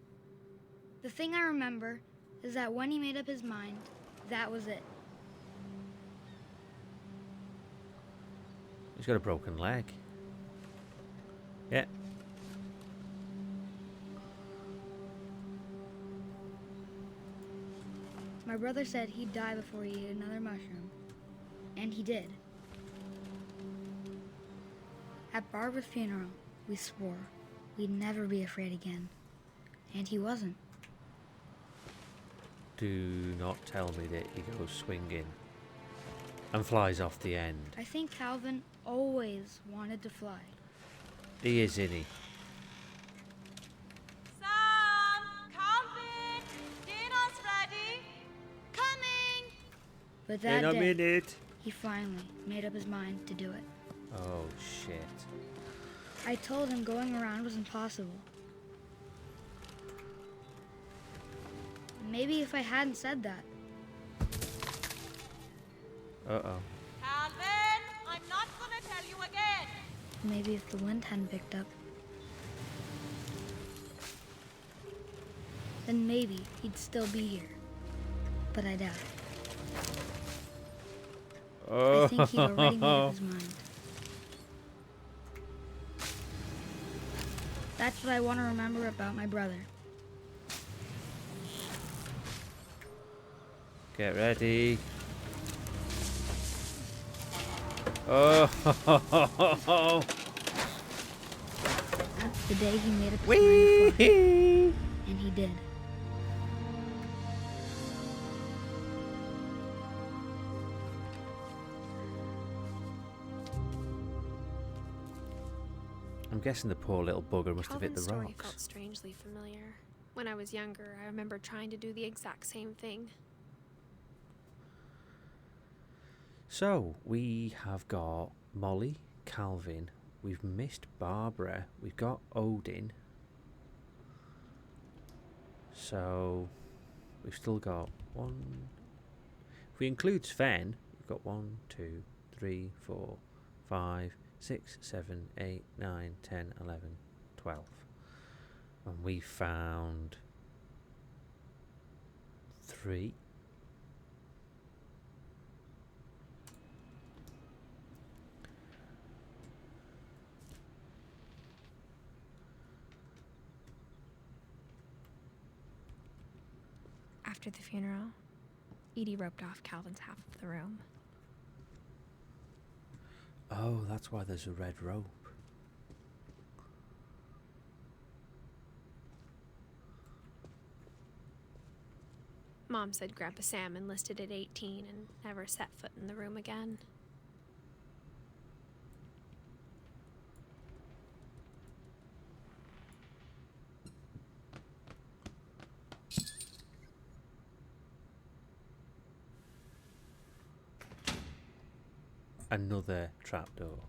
The thing I remember is that when he made up his mind, that was it. He's got a broken leg. Yeah. My brother said he'd die before he ate another mushroom, and he did. At Barbara's funeral, we swore we'd never be afraid again, and he wasn't. Do not tell me that he goes swinging and flies off the end. I think Calvin always wanted to fly. He is, isn't he? Sam! Calvin! Dinner's ready! Coming! But that In a day, minute. he finally made up his mind to do it. Oh, shit. I told him going around was impossible. Maybe if I hadn't said that. Uh-oh. Calvin! I'm not gonna tell you again! Maybe if the wind hadn't picked up. Then maybe he'd still be here. But I doubt it. Oh. I think he'd already made up his mind. That's what I want to remember about my brother. Get ready. Oh. The day he made up his mind to fly. Whee! And he did. I'm guessing the poor little bugger must have hit the Calvin's story rocks. felt strangely familiar. When I was younger, I remember trying to do the exact same thing. So, we have got Molly, Calvin, we've missed Barbara, we've got Odin. So, we've still got one... If we include Sven, we've got 1, 2, 3, 4, 5, 6, 7, 8, 9, 10, 11, 12. And we found 3. After the funeral, Edie roped off Calvin's half of the room. Oh, that's why there's a red rope. Mom said Grandpa Sam enlisted at 18 and never set foot in the room again. Another trapdoor.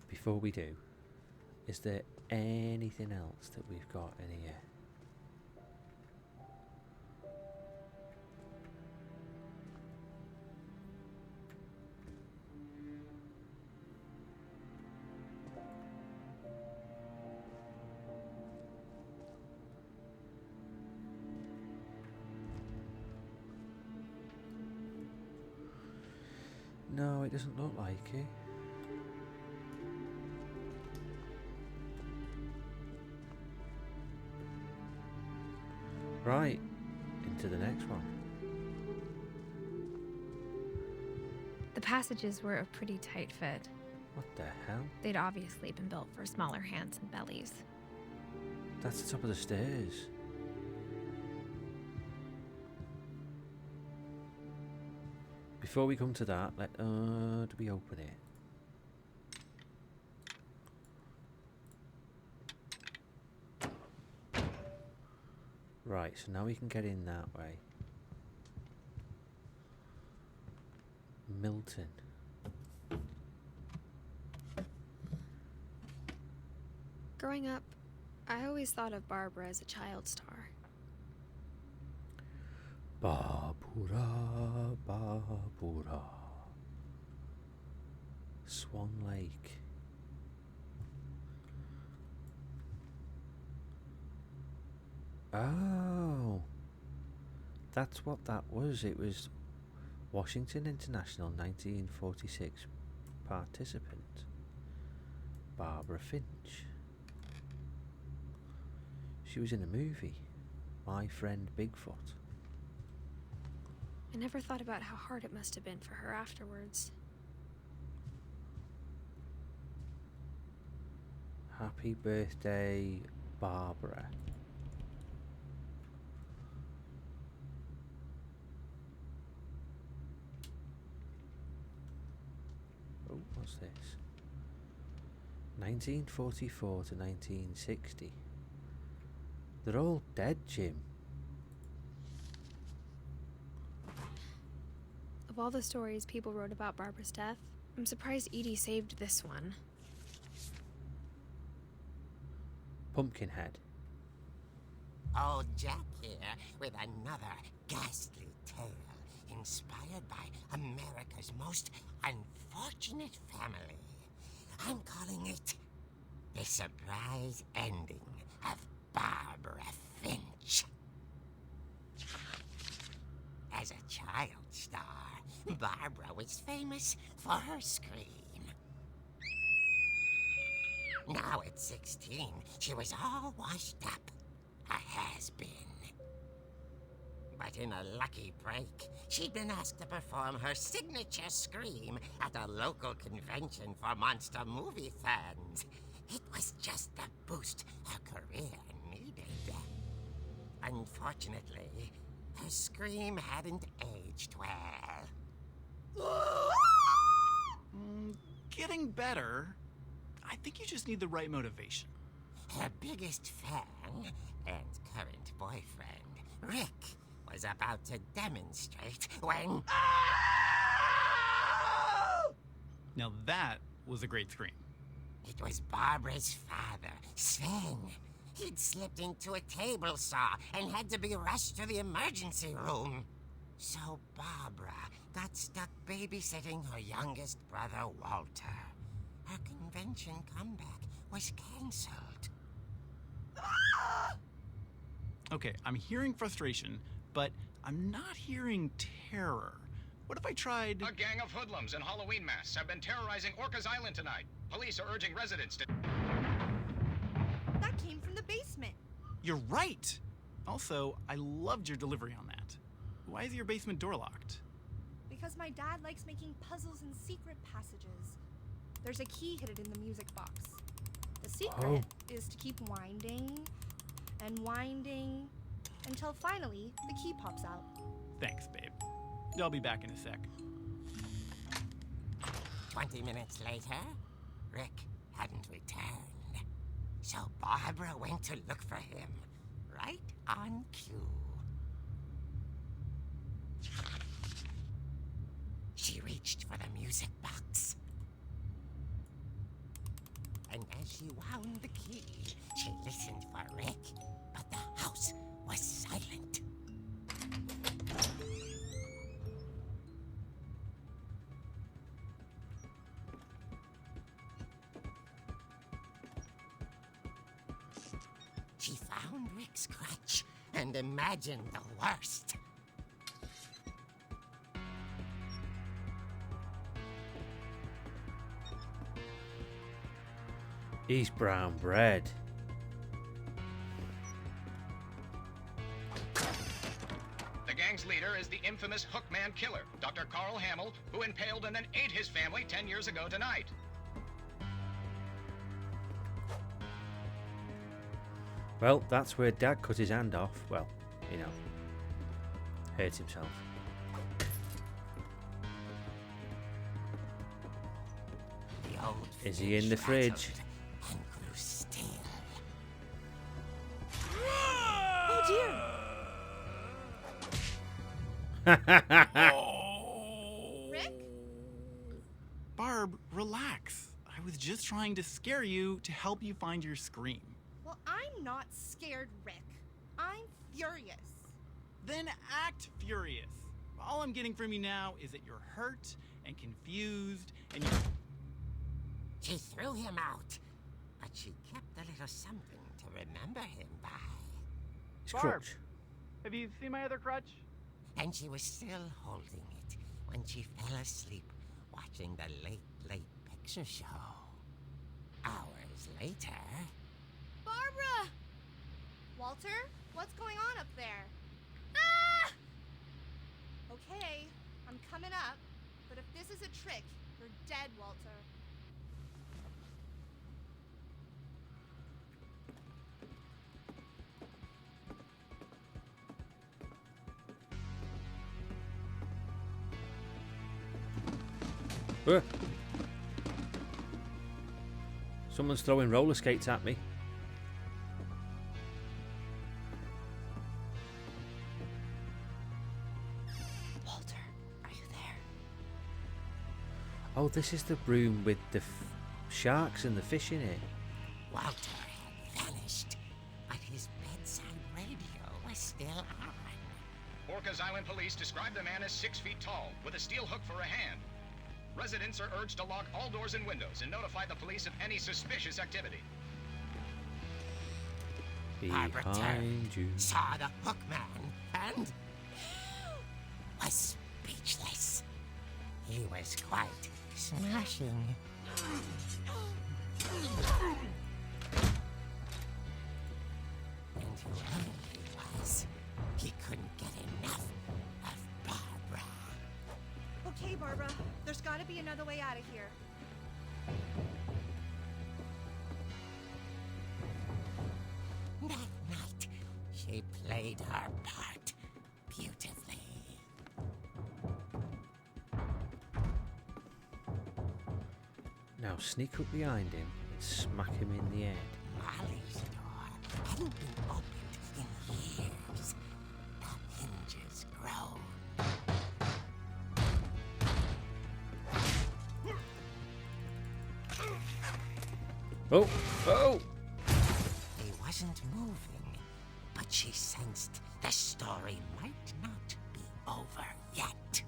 Before we do, is there anything else that we've got in here? No, it doesn't look like it. Right, into the next one. The passages were a pretty tight fit. What the hell? They'd obviously been built for smaller hands and bellies. That's the top of the stairs. Before we come to that, do we open it? Right, so now we can get in that way. Milton. Growing up, I always thought of Barbara as a child star. Barbara, Barbara. Swan Lake. Oh, that's what that was. It was Washington International 1946 participant Barbara Finch. She was in a movie, My Friend Bigfoot. I never thought about how hard it must have been for her afterwards. Happy birthday, Barbara. Oh, what's this? 1944 to 1960. They're all dead, Jim. Of all the stories people wrote about Barbara's death, I'm surprised Edie saved this one. Pumpkinhead. Old Jack here with another ghastly tale inspired by America's most unfortunate family. I'm calling it The Surprise Ending of Barbara Finch. As a child star, Barbara was famous for her scream. Now at 16, she was all washed up, a has-been. But in a lucky break, she'd been asked to perform her signature scream at a local convention for monster movie fans. It was just the boost her career needed. Unfortunately, her scream hadn't aged well. Getting better. I think you just need the right motivation. Her biggest fan and current boyfriend, Rick, was about to demonstrate when... Now that was a great scream. It was Barbara's father, Sven. He'd slipped into a table saw and had to be rushed to the emergency room. So Barbara got stuck babysitting her youngest brother, Walter. Her convention comeback was cancelled. Okay, I'm hearing frustration, but I'm not hearing terror. What if I tried... A gang of hoodlums in Halloween masks have been terrorizing Orcas Island tonight. Police are urging residents to... That came from the basement. You're right! Also, I loved your delivery on that. Why is your basement door locked? Because my dad likes making puzzles and secret passages. There's a key hidden in the music box. The secret is to keep winding and winding until finally the key pops out. Thanks, babe. I'll be back in a sec. 20 minutes later, Rick hadn't returned. So Barbara went to look for him, right on cue. She reached for the music box. And as she wound the key, she listened for Rick, but the house was silent. She found Rick's crutch and imagined the worst. East brown bread. The gang's leader is the infamous Hookman killer, Dr. Carl Hamill, who impaled and then ate his family 10 years ago tonight. Well, that's where Dad cut his hand off. Well, you know, hurt himself. The old Is he in the fridge? And grew still. Oh dear! Rick? Barb, relax. I was just trying to scare you to help you find your scream. Well, I'm not scared, Rick. I'm furious. Then act furious. All I'm getting from you now is that you're hurt and confused and you're... She threw him out, but she kept a little something to remember him by. His Barb, crutch. have you seen my other crutch? And she was still holding it when she fell asleep watching the late picture show. Hours later... Barbara! Walter, what's going on up there? Ah! Okay, I'm coming up, but if this is a trick, you're dead, Walter. Someone's throwing roller skates at me. Walter, are you there? Oh, this is the room with the sharks and the fish in it. Walter had vanished, but his bedside radio was still on. Orcas Island police describe the man as 6 feet tall, with a steel hook for a hand. Residents are urged to lock all doors and windows and notify the police of any suspicious activity. Barbara Behind turned, you. saw the Hookman, and was speechless. He was quite smashing. And whoever he was, he couldn't get enough of Barbara. Okay, Barbara, there's gotta be another way out of here. That night, she played her part beautifully. Now sneak up behind him and smack him in the head. Molly's door hadn't been opened in years. The hinges groaned. Oh! Oh! He wasn't moving, but she sensed the story might not be over yet.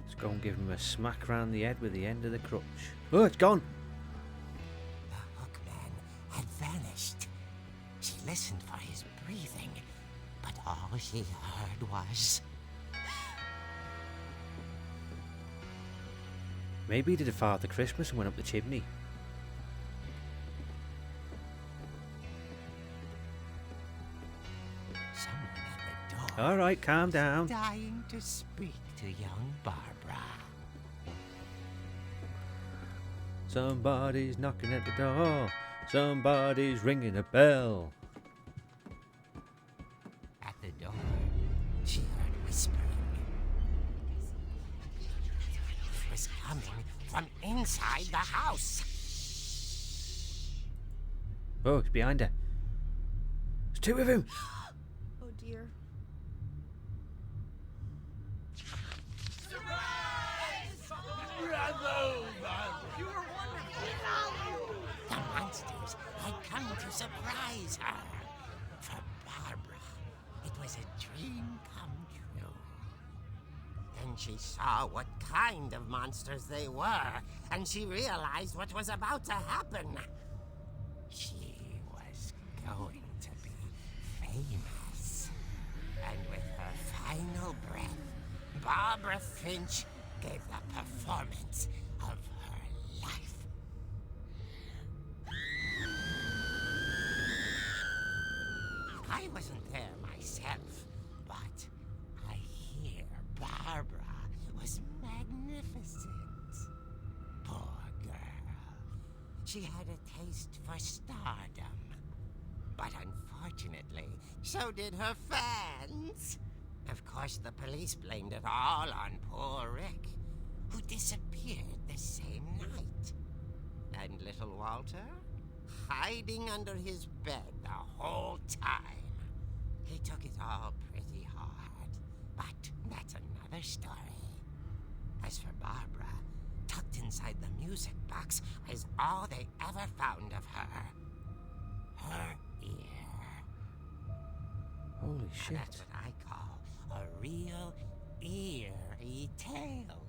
Let's go and give him a smack round the head with the end of the crutch. Oh, it's gone! The Hookman had vanished. She listened for his breathing, but all she heard was... Maybe he did a Father Christmas and went up the chimney. someone at the door. Alright, calm down. Dying to speak to young Barbara. Somebody's knocking at the door. Somebody's ringing a bell. At the door, she heard whispering. It was coming from inside the house. Oh, it's behind her. There's two of him. Oh dear. The monsters had come to surprise her. For Barbara, it was a dream come true. Then she saw what kind of monsters they were, and she realized what was about to happen. She was going to be famous. And with final breath, Barbara Finch gave the performance of her life. I wasn't there myself, but I hear Barbara was magnificent. Poor girl. She had a taste for stardom. But unfortunately, so did her fans. Of course, the police blamed it all on poor Rick, who disappeared the same night. And little Walter? Hiding under his bed the whole time. He took it all pretty hard, but that's another story. As for Barbara, tucked inside the music box is all they ever found of her. Her ear. Holy Now shit. that's what I call a real eerie tale.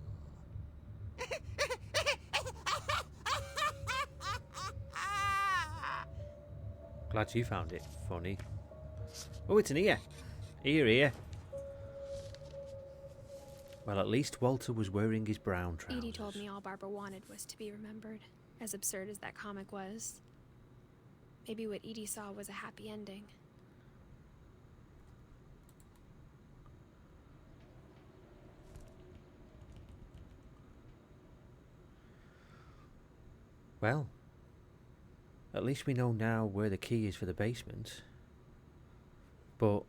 Glad you found it funny. Oh, it's an ear. Ear. Well, at least Walter was wearing his brown trousers. Edie told me all Barbara wanted was to be remembered, as absurd as that comic was. Maybe what Edie saw was a happy ending. Well, at least we know now where the key is for the basement. But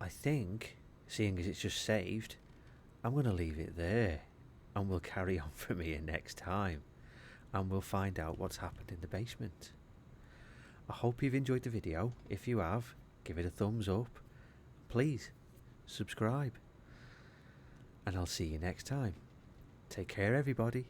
I think, seeing as it's just saved, I'm going to leave it there. And we'll carry on from here next time. And we'll find out what's happened in the basement. I hope you've enjoyed the video. If you have, give it a thumbs up. Please, subscribe. And I'll see you next time. Take care, everybody.